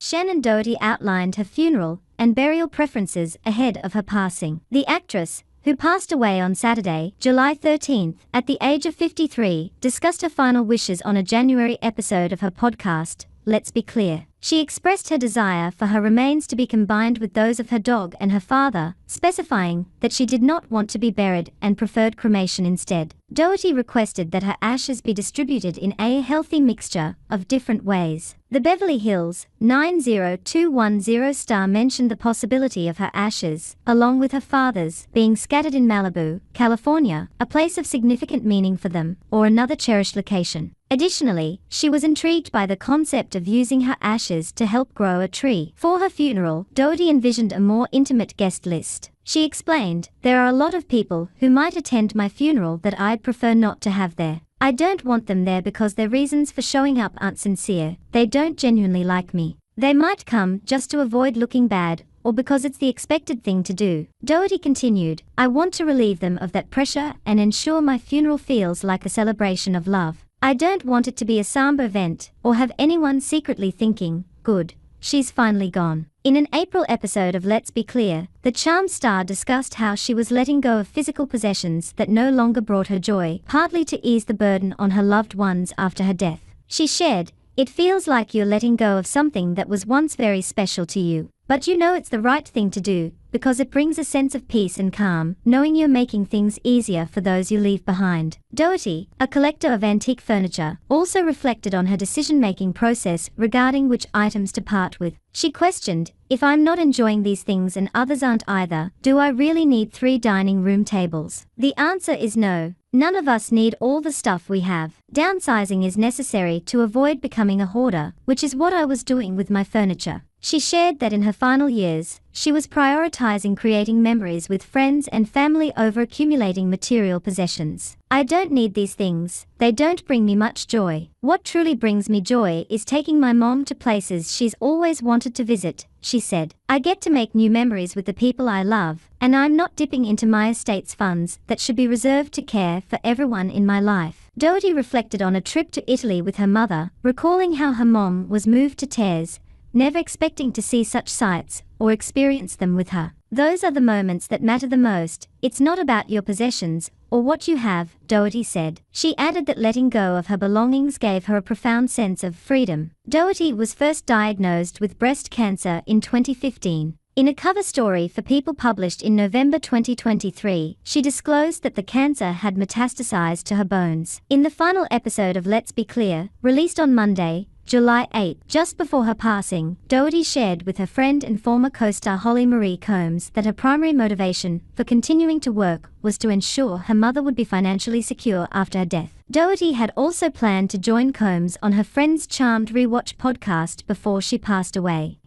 Shannen Doherty outlined her funeral and burial preferences ahead of her passing. The actress, who passed away on Saturday, July 13th, at the age of 53, discussed her final wishes on a January episode of her podcast, Let's Be Clear. She expressed her desire for her remains to be combined with those of her dog and her father, specifying that she did not want to be buried and preferred cremation instead. Doherty requested that her ashes be distributed in a healthy mixture of different ways. The Beverly Hills 90210 star mentioned the possibility of her ashes, along with her father's, being scattered in Malibu, California, a place of significant meaning for them, or another cherished location. Additionally, she was intrigued by the concept of using her ashes to help grow a tree. For her funeral, Doherty envisioned a more intimate guest list. She explained, "There are a lot of people who might attend my funeral that I'd prefer not to have there. I don't want them there because their reasons for showing up aren't sincere. They don't genuinely like me. They might come just to avoid looking bad, or because it's the expected thing to do." Doherty continued, "I want to relieve them of that pressure and ensure my funeral feels like a celebration of love. I don't want it to be a somber event, or have anyone secretly thinking, good, she's finally gone." In an April episode of Let's Be Clear, the Charm star discussed how she was letting go of physical possessions that no longer brought her joy, partly to ease the burden on her loved ones after her death. She shared, "It feels like you're letting go of something that was once very special to you. But you know it's the right thing to do, because it brings a sense of peace and calm, knowing you're making things easier for those you leave behind." Doherty, a collector of antique furniture, also reflected on her decision-making process regarding which items to part with. She questioned, "If I'm not enjoying these things and others aren't either, do I really need 3 dining room tables?" The answer is no. None of us need all the stuff we have. Downsizing is necessary to avoid becoming a hoarder, which is what I was doing with my furniture. She shared that in her final years, she was prioritizing creating memories with friends and family over accumulating material possessions. "I don't need these things, they don't bring me much joy. What truly brings me joy is taking my mom to places she's always wanted to visit," she said. "I get to make new memories with the people I love, and I'm not dipping into my estate's funds that should be reserved to care for everyone in my life." Doherty reflected on a trip to Italy with her mother, recalling how her mom was moved to tears, never expecting to see such sights or experience them with her. "Those are the moments that matter the most. It's not about your possessions or what you have," Doherty said. She added that letting go of her belongings gave her a profound sense of freedom. Doherty was first diagnosed with breast cancer in 2015. In a cover story for People published in November 2023, she disclosed that the cancer had metastasized to her bones. In the final episode of Let's Be Clear, released on Monday, July 8, just before her passing, Doherty shared with her friend and former co-star Holly Marie Combs that her primary motivation for continuing to work was to ensure her mother would be financially secure after her death. Doherty had also planned to join Combs on her Friends Charmed Rewatch podcast before she passed away.